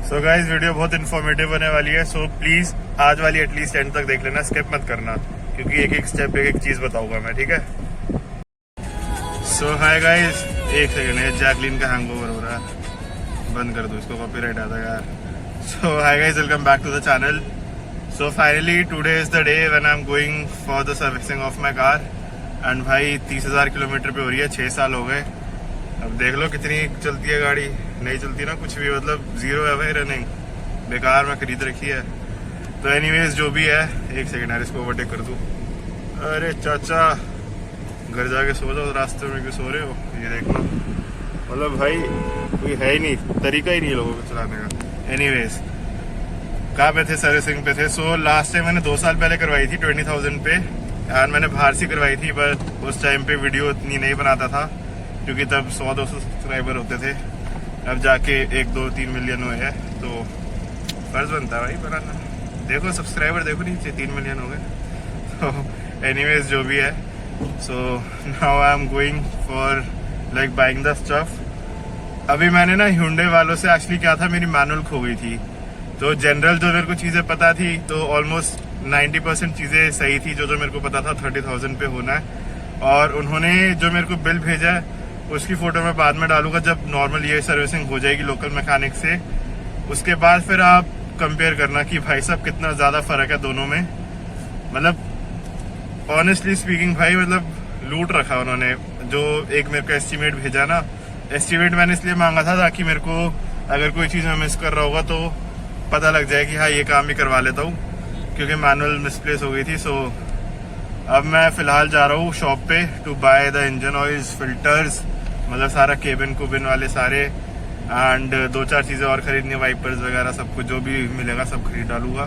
So guys video बहुत informative होने वाली है। सो प्लीज आज वाली एटलीस्ट एंड तक देख लेना, स्किप मत करना, क्योंकि एक एक स्टेप एक एक चीज बताऊंगा मैं, ठीक है। सो हाय गाइस, एक सेकंड है, जैकलिन का हैंगओवर हो रहा है, बंद कर दो इसको, कॉपीराइट आता है यार। So hi guys, welcome back to the channel. So finally today is the day when I am going for the servicing of my car. And भाई 30,000 किलोमीटर पे हो रही है, 6 साल हो गए। अब देख लो कितनी चलती है गाड़ी, नहीं चलती ना कुछ भी, मतलब जीरो है भाई रनिंग, बेकार में खरीद रखी है। तो एनीवेज जो भी है, एक सेकेंड यार इसको ओवरटेक कर दूं। अरे चाचा घर जाके सो जाओ, रास्ते में क्यों सो रहे हो, ये देखना, मतलब भाई कोई है ही नहीं, तरीका ही नहीं है लोगों को चलाने का। एनीवेज कहाँ पे थे, सर्विसिंग पे थे। सो लास्ट टाइम मैंने 2 साल पहले करवाई थी 20,000 पे, और मैंने बाहर से करवाई थी, पर उस टाइम पे वीडियो इतनी नहीं बनाता था क्योंकि तब 100-200 सब्सक्राइबर होते थे। अब जाके 1-2-3 मिलियन हुए हैं, तो फर्ज बनता है भाई बनाना। देखो सब्सक्राइबर देखो नीचे 3 मिलियन हो गए। तो एनीवेज जो भी है, so now I am going for like buying the stuff. अभी मैंने ना Hyundai वालों से एक्चुअली क्या था, मेरी मैनुअल खो गई थी, तो जनरल जो मेरे को चीजें पता थी, तो ऑलमोस्ट 90% चीजें सही थी। जो मेरे को पता था 30,000 पे होना है, और उन्होंने जो मेरे को बिल भेजा है उसकी फोटो मैं बाद में डालूंगा जब नॉर्मल ये सर्विसिंग हो जाएगी लोकल मैकेनिक से। उसके बाद फिर आप कंपेयर करना कि भाई साहब कितना ज्यादा फर्क है दोनों में। मतलब ऑनेस्टली स्पीकिंग भाई, मतलब लूट रखा उन्होंने। जो एक मेरे को एस्टिमेट भेजा ना, एस्टिमेट मैंने इसलिए मांगा था ताकि मेरे को अगर कोई चीज मैं मिस कर रहा होगा तो पता लग जाए कि हाँ ये काम भी करवा लेता हूँ, क्योंकि मैनुअल मिसप्लेस हो गई थी। सो अब मैं फिलहाल जा रहा हूँ शॉप पे to buy the engine oils, filters, मतलब सारा केबिन कुबिन वाले सारे, एंड 2-4 चीजें और खरीदनी, वाइपर्स वगैरह, सब कुछ जो भी मिलेगा सब खरीद डालूंगा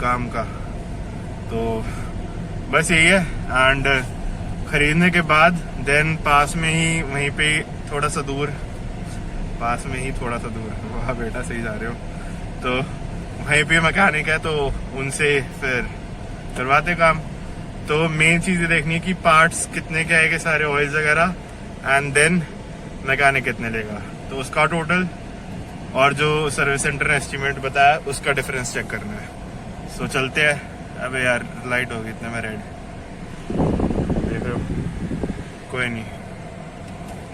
काम का। तो बस यही है। एंड खरीदने के बाद देन पास में ही, वहीं पे थोड़ा सा दूर, पास में ही थोड़ा सा दूर, वाह बेटा सही जा रहे हो, तो वहीं पे मैकेनिक है, तो उनसे फिर करवाते काम। तो मेन चीज ये देखनी है कि पार्ट्स कितने के आएंगे, सारे ऑयल्स वगैरह, एंड देन मैकेनिक कितने लेगा, तो उसका टोटल, और जो सर्विस सेंटर ने एस्टिमेट बताया उसका डिफरेंस चेक करना है। सो चलते हैं। अबे यार लाइट होगी इतने में रेड, देख रहे हो, कोई नहीं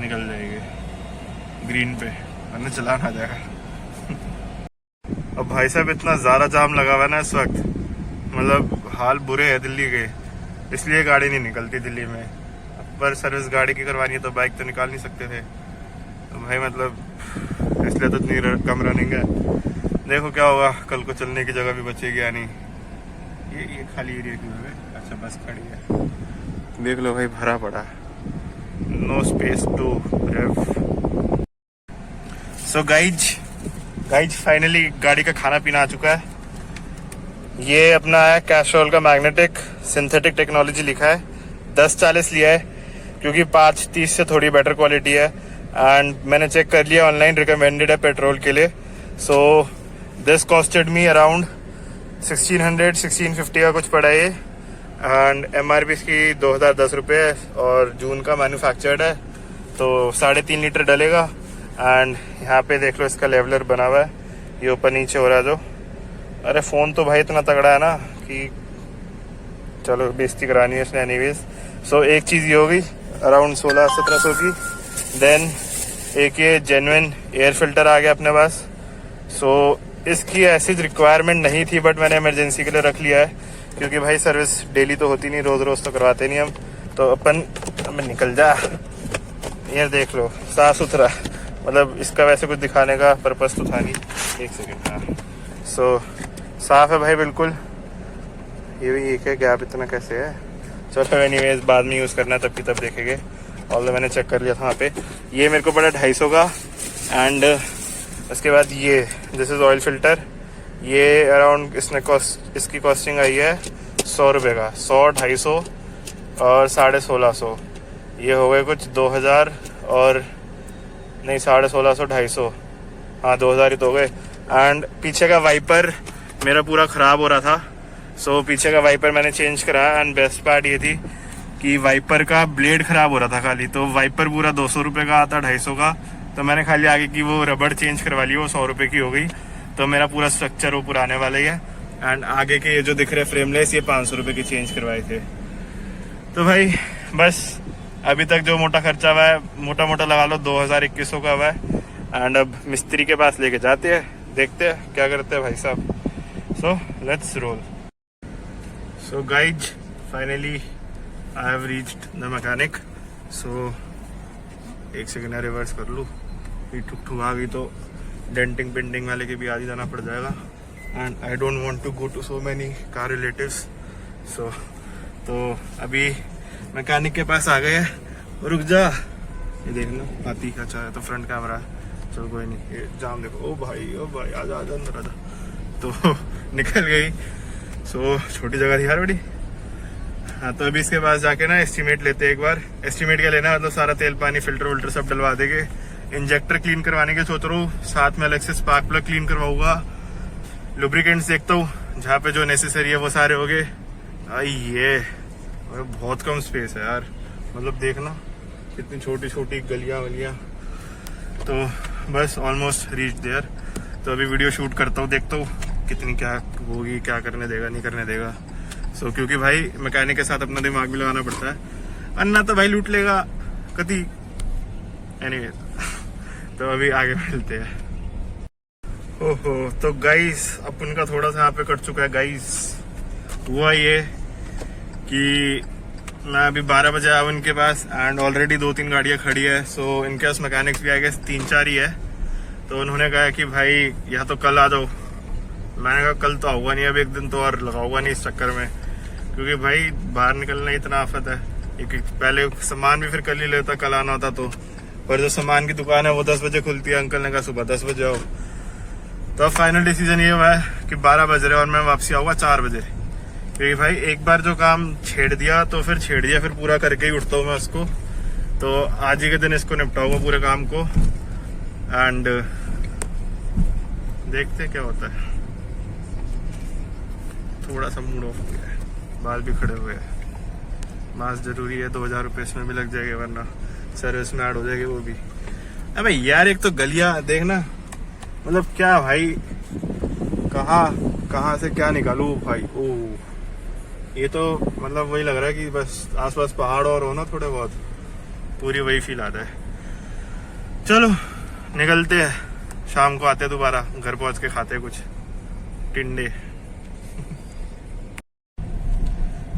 निकल जाएगी ग्रीन पे, वरना चला ना जाएगा। अब भाई साहब इतना ज्यादा जाम लगा हुआ है ना इस वक्त, मतलब हाल बुरे है दिल्ली के, इसलिए गाड़ी नहीं निकलती दिल्ली में। पर सर्विस गाड़ी की करवानी है तो बाइक तो निकाल नहीं सकते थे, तो भाई मतलब इसलिए तो इतनी कम रनिंग है। देखो क्या होगा, कल को चलने की जगह भी बचेगी या नहीं। ये खाली एरिया क्यों है, अच्छा बस खड़ी है, देख लो भाई भरा पड़ा, no space to rev. So guys finally गाड़ी का खाना पीना आ चुका है। ये अपना है कैस्ट्रॉल का मैग्नेटिक सिंथेटिक टेक्नोलॉजी लिखा है, 1040 लिया है क्योंकि 530 से थोड़ी बेटर क्वालिटी है। एंड मैंने चेक कर लिया ऑनलाइन, रिकमेंडेड है पेट्रोल के लिए। So this costed me around 1650 का कुछ पड़ा ये, एंड MRP इसकी 2010 रुपये है, और जून का मैन्युफैक्चर्ड है, तो 3.5 लीटर डलेगा। एंड यहाँ पे देख लो इसका लेवलर बना हुआ है, ये ऊपर नीचे हो रहा है जो। अरे फ़ोन तो भाई इतना तगड़ा है ना कि चलो बेइज्जती करानी है इसने। एनीवेज सो एक चीज़ ये होगी अराउंड 1600-1700 की। देन एक ये जेन्युइन एयर फिल्टर आ गया अपने पास। सो इसकी ऐसी रिक्वायरमेंट नहीं थी, बट मैंने इमरजेंसी के लिए रख लिया है, क्योंकि भाई सर्विस डेली तो होती नहीं, रोज़ रोज़ तो करवाते नहीं हम, तो अपन निकल जा। ये देख लो साफ सुथरा, मतलब इसका वैसे कुछ दिखाने का पर्पस तो था नहीं। एक सेकेंड, हाँ सो साफ है भाई बिल्कुल। ये भी एक है, गैप इतना कैसे है, चलो एनीवेज बाद में यूज़ करना तब की तब देखेंगे। ऑल मैंने चेक कर लिया था वहाँ पे, ये मेरे को पड़ा 250 का। एंड उसके बाद ये दिस इज़ ऑयल फिल्टर, ये अराउंड इसकी कॉस्टिंग आई है 100 रुपये का, 100, 250 और 1650। ये हो गए कुछ 2000 और नहीं 1650, 250, हाँ 2000 ही तो हो गए। एंड पीछे का वाइपर मेरा पूरा ख़राब हो रहा था, सो पीछे का वाइपर मैंने चेंज कराया। एंड बेस्ट पार्ट ये थी कि वाइपर का ब्लेड ख़राब हो रहा था खाली, तो वाइपर पूरा 200 रुपये का आता, 250 का, तो मैंने खाली आगे की वो रबड़ चेंज करवा ली, वो 100 रुपये की हो गई। तो मेरा पूरा स्ट्रक्चर वो पुराने वाला ही है। एंड आगे के ये जो दिख रहे फ्रेमलेस, ये 500 रुपये की चेंज करवाए थे। तो भाई बस अभी तक जो मोटा खर्चा हुआ है, मोटा मोटा लगा लो 2000-2100 का हुआ है। एंड अब मिस्त्री के पास लेके जाते हैं, देखते हैं क्या करते हैं भाई साहब। So let's roll. So guys finally I have reached the mechanic. सो एक सेकेंड रिवर्स कर लूँ, ये ठुक आ गई तो डेंटिंग पेंटिंग वाले के भी आज ही जाना पड़ जाएगा। And I don't want to go to so many car relatives. So तो अभी मैकेनिक के पास आ गए हैं। रुक जा, ये देख लो हाथी का अच्छा है तो फ्रंट कैमरा है। चलो कोई नहीं, ये जाम देखो। ओ भाई आजा अंदर आजा। तो निकल गई। सो छोटी जगह थी यार बड़ी। हाँ तो अभी इसके पास जाके ना एस्टिमेट लेते हैं एक बार। एस्टिमेट क्या लेना, मतलब सारा तेल पानी फिल्टर विल्टर सब डलवा देंगे। इंजेक्टर क्लीन करवाने के सोच रहा हूँ, साथ में अलग से स्पार्क प्लग क्लीन करवाऊंगा। लुब्रिकेंट्स देखता हूँ, जहाँ पे जो नेसेसरी है वो सारे हो गए। ये बहुत कम स्पेस है यार, मतलब देखना कितनी छोटी छोटी गलियां वलियां। तो बस ऑलमोस्ट रीच देयर। तो अभी वीडियो शूट करता हूँ, देखता हूँ कितनी क्या होगी, क्या करने देगा नहीं करने देगा। सो क्योंकि भाई मैकेनिक के साथ अपना दिमाग भी लगाना पड़ता है, अन्ना तो भाई लूट लेगा कति। एनीवे तो अभी आगे मिलते हैं। ओहो तो गाइस अपन का थोड़ा सा यहाँ पे कट चुका है गाइस। हुआ ये कि मैं अभी 12 बजे आया उनके पास एंड ऑलरेडी 2-3 गाड़ियाँ खड़ी है। सो इनके पास मैकेनिक्स भी आए 3-4 ही है। तो उन्होंने कहा कि भाई या तो कल आ जाओ। मैंने कहा कल तो आऊँगा नहीं, अब एक दिन तो और लगाऊंगा नहीं इस चक्कर में, क्योंकि भाई बाहर निकलना इतना आफत है। एक पहले सामान भी फिर कल ही लेता, कल आना होता तो। पर जो सामान की दुकान है वो 10 बजे खुलती है, अंकल ने कहा सुबह 10 बजे आओ। तो अब फाइनल डिसीजन ये हुआ है कि 12 बज रहे और मैं वापसी आऊँगा 4 बजे, क्योंकि भाई एक बार जो काम छेड़ दिया तो फिर छेड़ दिया, फिर पूरा करके ही उठता हूँ मैं उसको। तो आज ही के दिन इसको निपटाऊंगा पूरे काम को एंड देखते क्या होता है। थोड़ा सा मूड ऑफ हो गया है, बाल भी खड़े हुए हैं। मास्क जरूरी है, 2000 रुपये इसमें भी लग जाएंगे, वरना सर्विस में ऐड हो जाएगी वो भी। अबे यार एक तो गलियां देखना, मतलब क्या भाई, कहाँ से क्या निकालूं भाई। ओह ये तो मतलब वही लग रहा है कि बस आसपास पहाड़ और हो ना थोड़े बहुत, पूरी वही फील आता है। चलो निकलते हैं, शाम को आते हैं दोबारा, घर पहुंच के खाते हैं कुछ टिंडे।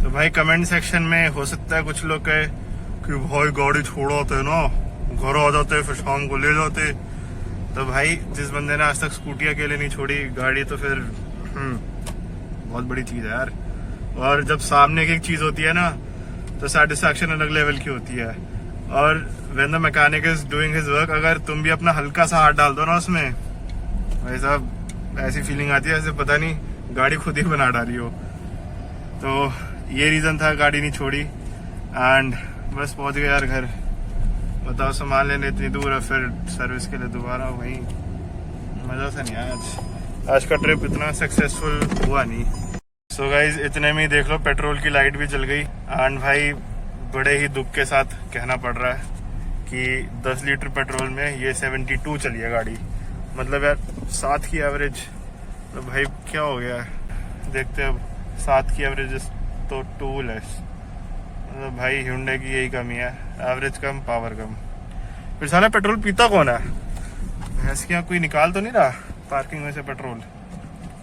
तो भाई कमेंट सेक्शन में हो सकता है कुछ लोग कहे कि भाई गाड़ी छोड़ आते ना, घर आ जाते फिर शाम को ले जाते। तो भाई जिस बंदे ने आज तक स्कूटी अकेले नहीं छोड़ी, गाड़ी तो फिर बहुत बड़ी चीज है यार। और जब सामने की एक चीज होती है ना तो सेटिस्फैक्शन अलग लेवल की होती है। और when the mechanic is doing his work, अगर तुम भी अपना हल्का सा हाथ डाल दो ना उसमें, भाई साहब ऐसी फीलिंग आती है जैसे पता नहीं गाड़ी खुद ही बना डाली हो। तो ये रीजन था गाड़ी नहीं छोड़ी एंड बस पहुंच गए यार घर। बताओ सामान लेने इतनी दूर है, फिर सर्विस के लिए दोबारा वहीं। मजा सा नहीं आया आज का ट्रिप इतना सक्सेसफुल हुआ नहीं। सो गाइज इतने में ही देख लो पेट्रोल की लाइट भी जल गई एंड भाई बड़े ही दुख के साथ कहना पड़ रहा है कि 10 लीटर पेट्रोल में ये 72 चली है गाड़ी। मतलब यार 7 की एवरेज, तो भाई क्या हो गया है देखते अब। 7 की एवरेज तो 2 लेस, मतलब भाई Hyundai की यही कमी है, एवरेज कम पावर कम। फिर साला पेट्रोल पीता कौन है? भैंस के यहाँ कोई निकाल तो नहीं रहा पार्किंग में से पेट्रोल?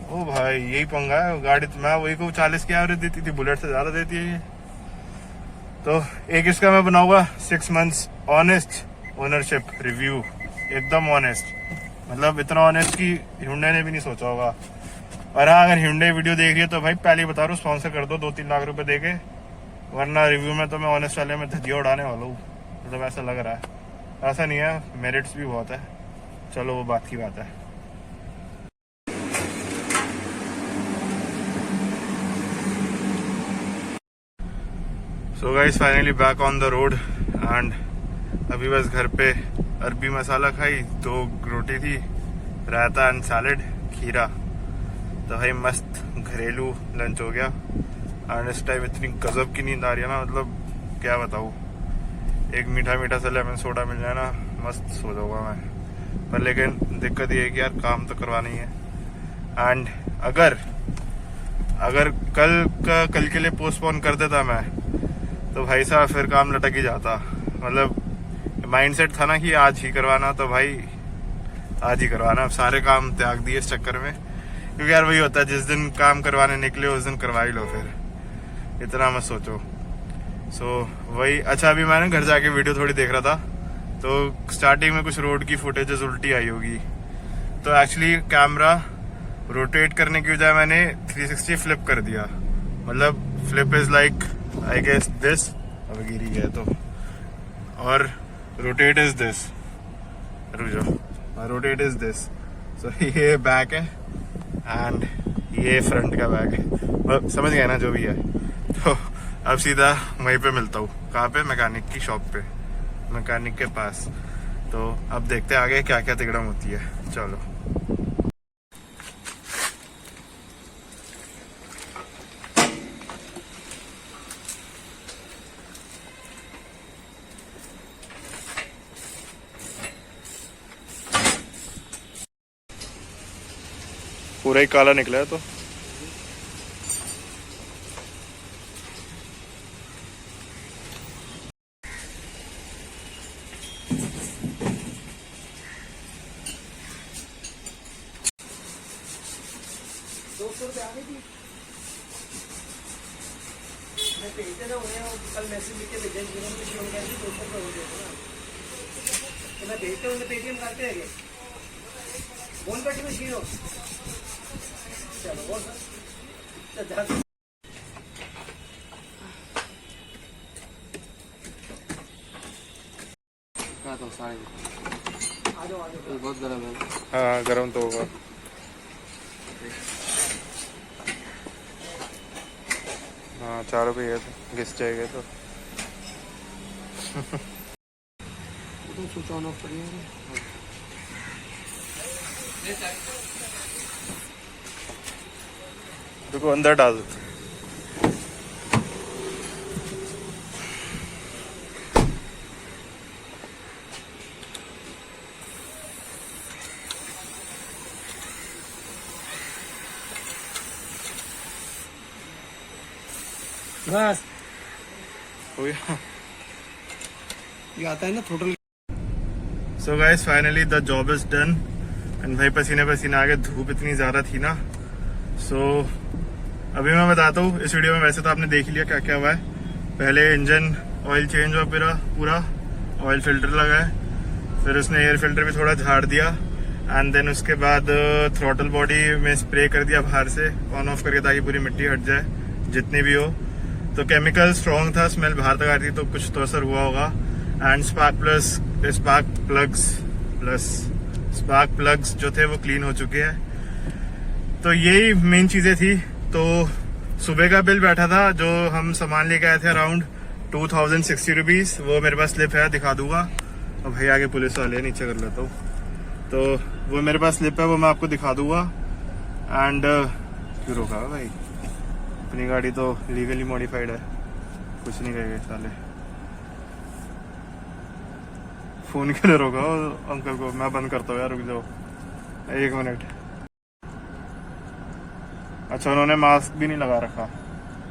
ओ भाई यही पंगा है। गाड़ी तो मैं वही को 40 की एवरेज देती थी, बुलेट से ज्यादा देती है ये। तो एक इसका मैं बनाऊंगा 6 months ऑनेस्ट ओनरशिप रिव्यू, एकदम ऑनेस्ट, मतलब इतना ऑनेस्ट कि Hyundai ने भी नहीं सोचा होगा। और हाँ अगर Hyundai वीडियो देख रही है तो भाई पहले ही बता रहा हूँ स्पॉन्सर कर दो 2-3 लाख रुपए देके, वरना रिव्यू में तो मैं ऑनेस्ट वाले में धजिया उड़ाने वाला हूँ। मतलब ऐसा लग रहा है, ऐसा नहीं है, मेरिट्स भी बहुत है। चलो वो बात की बात है। So guys finally back on the road and अभी बस घर पे अरबी मसाला खाई, 2 रोटी थी, रायता एंड सैलेड, खीरा। तो भाई मस्त घरेलू लंच हो गया एंड इस टाइम इतनी गजब की नींद आ रही है ना, मतलब क्या बताऊँ। एक मीठा मीठा सा लेमन सोडा मिल जाए ना, मस्त सो जाऊंगा मैं। पर लेकिन दिक्कत ये है कि यार काम तो करवाना ही है एंड अगर कल के लिए पोस्टपोन कर देता मैं तो भाई साहब फिर काम लटक ही जाता। मतलब माइंडसेट था ना कि आज ही करवाना, तो भाई आज ही करवाना। अब सारे काम त्याग दिए इस चक्कर में, क्योंकि यार वही होता है जिस दिन काम करवाने निकले उस दिन करवा ही लो, फिर इतना मत सोचो। वही। अच्छा, अभी मैंने घर जाके वीडियो थोड़ी देख रहा था, तो स्टार्टिंग में कुछ रोड की फुटेजेस उल्टी आई होगी। तो एक्चुअली कैमरा रोटेट करने की बजाय मैंने 360 फ्लिप कर दिया। मतलब flip is like I guess this, अब गिरी गया तो, और रोटेट इज दिस, रुक जाओ, रोटेट इज दिस। सो ये बैक है एंड ये फ्रंट का बैक है, समझ गया ना जो भी है। तो अब सीधा वहीं पे मिलता हूँ, कहाँ पे, मैकेनिक की शॉप पे, मैकेनिक के पास। तो अब देखते हैं आगे क्या क्या तिगड़म होती है, चलो। पूरा ही काला निकला है तो ₹200 आ गई थी। मैं भेजते ना उन्हें, कल मैसेज लिख के भेजा जिन्होंने ₹200 हो गया ना, तो मैं भेजते उन्हें पेटीएम करते हैं फोन पे में जीरो। चलो बोल सर, तो सारे आ जाओ बहुत गर्म है। हाँ गर्म तो होगा। हाँ 4 रुपये है तो घिस जाएगा तो स्विच ऑन ऑफ करिए। देखो अंदर डाल देते। बस हो गया। ये आता है ना throttle. So guys finally the job is done and भाई पसीने पसीने आ गए, धूप इतनी ज्यादा थी ना। सो अभी मैं बताता हूँ इस वीडियो में। वैसे तो आपने देख लिया क्या क्या हुआ है। पहले इंजन ऑयल चेंज हुआ, पूरा ऑयल फिल्टर लगा है, फिर उसने एयर फिल्टर भी थोड़ा झाड़ दिया एंड देन उसके बाद थ्रॉटल बॉडी में स्प्रे कर दिया बाहर से ऑन ऑफ करके, ताकि पूरी मिट्टी हट जाए जितनी भी हो। तो केमिकल स्ट्रॉन्ग था, स्मेल बाहर तक आ रही थी, तो कुछ तो असर हुआ होगा। एंड स्पार्क प्लग्स जो थे वो क्लीन हो चुके हैं। तो यही मेन चीजें थी। तो सुबह का बिल बैठा था जो हम सामान लेके आए थे अराउंड 2060 रुपीज, वो मेरे पास स्लिप है, दिखा दूंगा। और भाई आगे पुलिस वाले नीचे कर लेता हूँ, तो वो मेरे पास स्लिप है, वो मैं आपको दिखा दूंगा। एंड क्यों रोका भाई, अपनी गाड़ी तो लीगली मॉडिफाइड है, कुछ नहीं कहेंगे साले। फोन के लिए रोका अंकल को, मैं बंद करता हूँ यार, रुक जाओ 1 मिनट। अच्छा उन्होंने मास्क भी नहीं लगा रखा,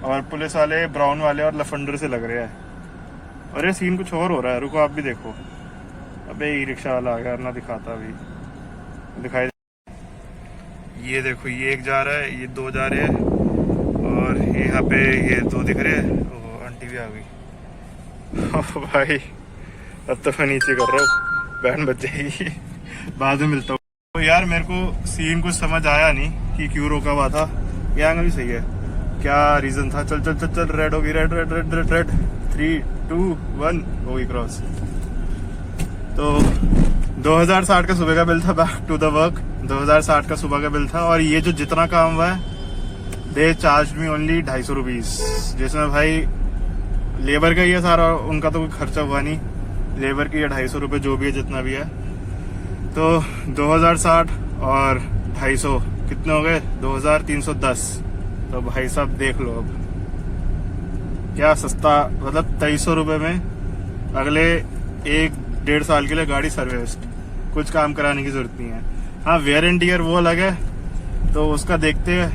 और पुलिस वाले ब्राउन वाले और लफंडर से लग रहे हैं। और ये सीन कुछ और हो रहा है, रुको आप भी देखो। अबे ई रिक्शा वाला आ गया ना, दिखाता अभी, दिखाई। ये देखो, ये एक जा रहा है, ये 2 जा रहे हैं, और यहाँ पे ये 2 दिख रहे हैं। ओह आंटी भी आ गई। भाई अब तो मैं नीचे कर रहा हूँ, बैंड बज जाएगी। बाद में मिलता हूँ। तो यार मेरे को सीन कुछ समझ आया नहीं कि क्यों रोका हुआ था। ये एंगल भी सही है, क्या रीजन था। चल चल चल चल, रेड होगी, red red red red red, 3 2 1 होगी क्रॉस। तो 2060 का सुबह का बिल था, बैक टू द वर्क। 2060 का सुबह का बिल था, और ये जो जितना काम हुआ है they charge me only 250 rupees, जिसमें भाई लेबर का ही है सारा, उनका तो कोई खर्चा हुआ नहीं। लेबर की 250 रुपये जो भी है, जितना भी है। तो 2060 और 250 कितने हो गए, 2310। तो भाई साहब देख लो अब क्या सस्ता, मतलब 2300 रुपये में अगले 1-1.5 साल के लिए गाड़ी सर्विस्ड, कुछ काम कराने की जरूरत नहीं है। हाँ वेयर एंड टीयर वो अलग है, तो उसका देखते हैं।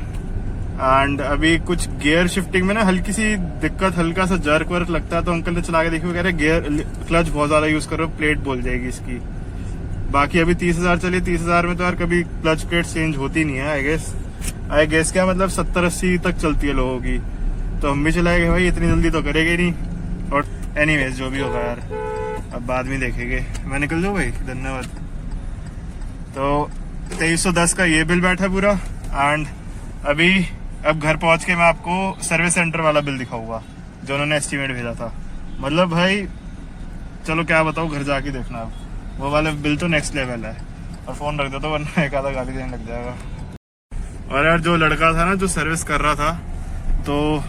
एंड अभी कुछ गियर शिफ्टिंग में ना हल्की सी दिक्कत, हल्का सा जर्क वर्क लगता है, तो अंकल ने चला के देखो, कह रहे गियर क्लच बहुत ज्यादा यूज करो, प्लेट बोल जाएगी इसकी। बाकी अभी 30,000 चली, 30,000 में तो यार कभी क्लच प्लेट चेंज होती नहीं है। आई गेस क्या मतलब 70-80 तक चलती है लोगों की, तो हम भी चलाएंगे भाई, इतनी जल्दी तो करेंगे नहीं। और एनीवेज जो भी होगा यार अब बाद में देखेंगे। मैं निकल जाऊँ भाई, धन्यवाद। तो 2310 का ये बिल बैठा पूरा। एंड अभी अब घर पहुंच के मैं आपको सर्विस सेंटर वाला बिल दिखाऊंगा जो उन्होंने एस्टीमेट भेजा था। मतलब भाई चलो क्या बताऊँ, घर जाके देखना। अब वो वाला बिल तो नेक्स्ट लेवल है। और फोन रख दो तो वरना एक आधा गाली देने लग जाएगा। और यार जो लड़का था ना जो सर्विस कर रहा था, तो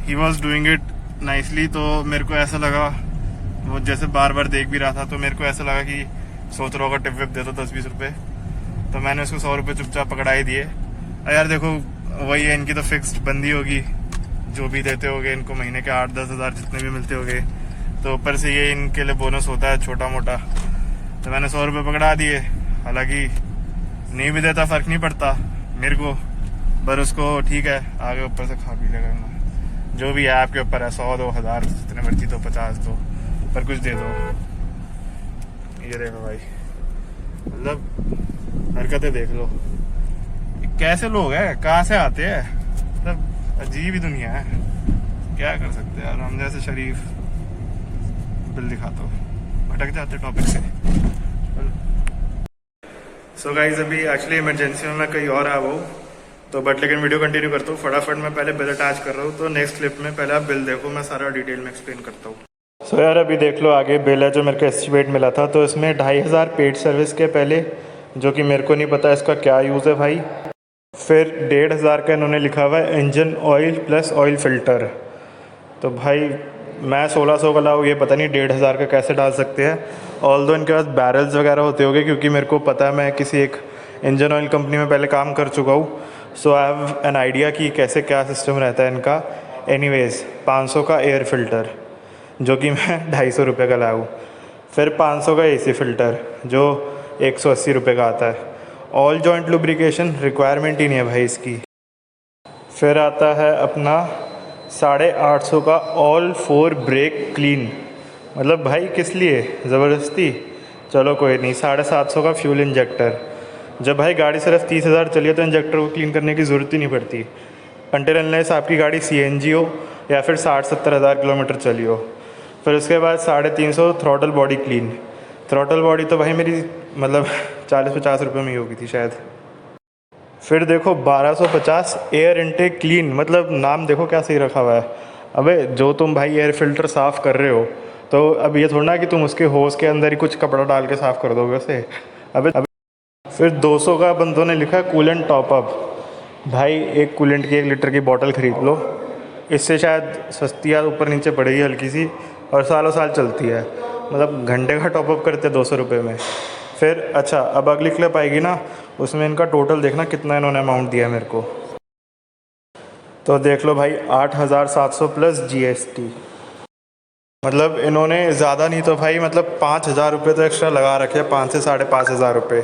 he was doing it nicely. तो मेरे को ऐसा लगा, वो जैसे बार बार देख भी रहा था, तो मेरे को ऐसा लगा कि सोच रहा होगा टिप विप दे दो 10-20 रुपए। तो मैंने उसको 100 रुपये चुपचाप पकड़ा ही दिए। यार देखो वही है, इनकी तो फिक्स्ड बंदी होगी, जो भी देते होगे इनको महीने के 8-10 हज़ार जितने भी मिलते होंगे, तो ऊपर से ये इनके लिए बोनस होता है छोटा मोटा। तो मैंने 100 रुपये पकड़ा दिए। हालांकि नहीं भी देता फर्क नहीं पड़ता मेरे को, पर उसको ठीक है आगे ऊपर से खा पी लेगा, जो भी है आपके ऊपर है। 100 दो, 1000 जितने मर्जी दो, 50 दो, पर कुछ दे दो। ये देखो भाई, मतलब हरकतें देख लो, कैसे लोग हैं, कहाँ से आते हैं, मतलब अजीब ही दुनिया है। क्या कर सकते हैं यार, हम जैसे शरीफ बिल दिखाता हूँ, भटक जाते टॉपिक से। सो गाइज अभी एक्चुअली इमरजेंसी में मैं कहीं और आया हूँ, तो बट लेकिन वीडियो कंटिन्यू करता हूँ। फटाफट मैं पहले बिल अटैच कर रहा हूँ, तो नेक्स्ट क्लिप में पहले आप बिल देखो, मैं सारा डिटेल में एक्सप्लेन करता हूँ। सो यार अभी देख लो आगे बिल है जो मेरे को एस्टिमेट मिला था। तो इसमें 2500 पेड सर्विस के पहले, जो कि मेरे को नहीं पता इसका क्या यूज़ है भाई। फिर 1500 का इन्होंने लिखा हुआ है engine oil plus oil filter. तो भाई मैं 1600 का लाऊँ, ये पता नहीं 1500 का कैसे डाल सकते हैं। ऑल दो इनके पास बैरल्स वगैरह होते होंगे, क्योंकि मेरे को पता है, मैं किसी एक इंजन ऑयल कंपनी में पहले काम कर चुका हूँ। सो आई हैव एन आइडिया कि कैसे क्या सिस्टम रहता है इनका। एनीवेज 500 का एयर फिल्टर जो कि मैं 250 रुपये का लाऊँ। फिर 500 का एसी फिल्टर जो 180 रुपये का आता है। ऑल जॉइंट लुब्रिकेशन रिक्वायरमेंट ही नहीं है भाई इसकी। फिर आता है अपना 850 का ऑल 4 ब्रेक क्लीन। मतलब भाई किस लिए, ज़बरदस्ती, चलो कोई नहीं। 750 का फ्यूल इंजेक्टर। जब भाई गाड़ी सिर्फ 30,000 चली है तो इंजेक्टर को क्लीन करने की ज़रूरत ही नहीं पड़ती, अनटिल अनलेस आपकी गाड़ी CNG हो या फिर 60-70 हज़ार किलोमीटर चली हो। फिर उसके बाद 350 throttle body clean. Throttle body तो भाई मेरी मतलब 40-50 रुपये में ही होगी थी शायद। फिर देखो 1250 एयर इनटेक क्लीन। मतलब नाम देखो क्या सही रखा हुआ है। अबे जो तुम भाई एयर फिल्टर साफ़ कर रहे हो, तो अब ये थोड़ा ना कि तुम उसके होस के अंदर ही कुछ कपड़ा डाल के साफ़ कर दोगे उसे। अबे फिर 200 का बंदों ने लिखा है कूलेंट टॉपअप। भाई एक कूलेंट की 1 लीटर की बोतल ख़रीद लो, इससे शायद सस्ती या ऊपर नीचे पड़ेगी हल्की सी, और सालों साल चलती है। मतलब घंटे का टॉपअप करते 200 रुपये में। फिर अच्छा अब अगली क्लिप आएगी ना, उसमें इनका टोटल देखना कितना इन्होंने अमाउंट दिया मेरे को। तो देख लो भाई 8,700 प्लस GST। मतलब इन्होंने ज़्यादा नहीं तो भाई मतलब 5,000 रुपये तो एक्स्ट्रा लगा रखे हैं, 5 से 5,500 रुपये।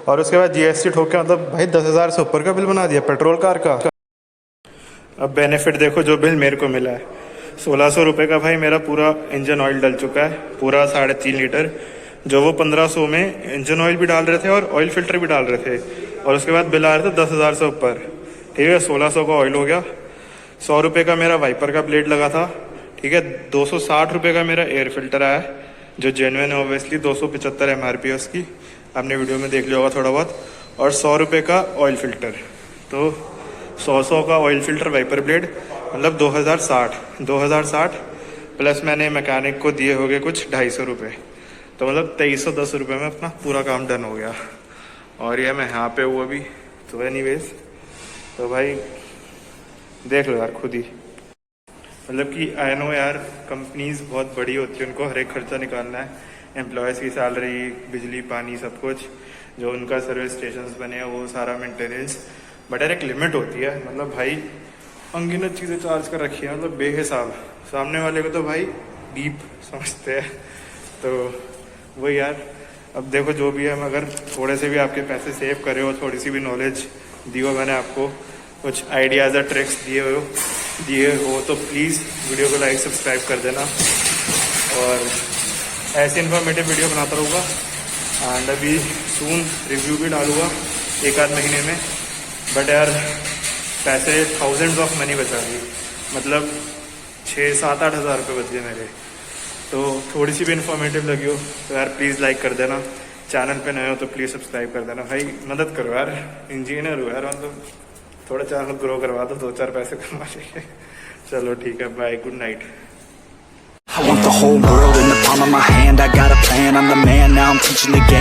और उसके बाद GST ठोक के मतलब भाई 10,000 से ऊपर का बिल बना दिया पेट्रोल कार का। अब बेनिफिट देखो जो बिल मेरे को मिला है, 1,600 रुपये का भाई मेरा पूरा इंजन ऑयल डल चुका है, पूरा 3.5 लीटर। जो वो 1500 में इंजन ऑयल भी डाल रहे थे और ऑयल फिल्टर भी डाल रहे थे। और उसके बाद बिल आ रहे थे 10,000 से ऊपर। ठीक है, 1,600 का ऑयल हो गया। 100 रुपये का मेरा वाइपर का प्लेट लगा था। ठीक है, 260 रुपये का मेरा एयर फिल्टर आया, जो जेन्युइन है ऑब्वियसली। 275 MRP है उसकी, आपने वीडियो में देख लिया होगा थोड़ा बहुत। और 100 रुपये का ऑयल फिल्टर। तो 100 का ऑयल फिल्टर वाइपर ब्लेड, मतलब 2,060 प्लस मैंने मैकेनिक को दिए हो गए कुछ 250 रुपये। तो मतलब 2,310 रुपये में अपना पूरा काम डन हो गया। और ये मैं यहाँ पे हूँ अभी। तो एनीवेज तो भाई देख लो यार खुद ही। मतलब कि आई नो यार कंपनीज बहुत बड़ी होती है, उनको हर एक खर्चा निकालना है, एम्प्लॉयज़ की सैलरी, बिजली, पानी, सब कुछ जो उनका सर्विस स्टेशंस बने हैं वो सारा मेंटेनेंस। बट यार एक लिमिट होती है। मतलब भाई अनगिनत चीज़ें चार्ज कर रखी है, मतलब बेहिसाब। सामने वाले को तो भाई डीप समझते हैं। तो वही यार, अब देखो जो भी है, अगर थोड़े से भी आपके पैसे सेव करे हो, थोड़ी सी भी नॉलेज दी हो मैंने आपको, कुछ आइडियाज़ और ट्रिक्स दिए हो तो प्लीज़ वीडियो को लाइक सब्सक्राइब कर देना, और ऐसे इन्फॉर्मेटिव वीडियो बनाता रहूँगा। एंड अभी सून रिव्यू भी डालूँगा 1-8 महीने में। बट यार पैसे थाउजेंड्स ऑफ मनी बचा दी, मतलब 6-7-8 हज़ार रुपये बच गए मेरे। तो थोड़ी सी भी इन्फॉर्मेटिव लगी हो तो यार प्लीज़ लाइक कर देना, चैनल पे नए हो तो प्लीज़ सब्सक्राइब कर देना। भाई मदद करो यार, इंजीनियर हो यार, मतलब थोड़ा चैनल ग्रो करवा दो, 2-4 पैसे कमा लेंगे। चलो ठीक है, bye, good night. I want the whole world in the palm of my hand. I got a plan, I'm the man, now I'm teaching the game.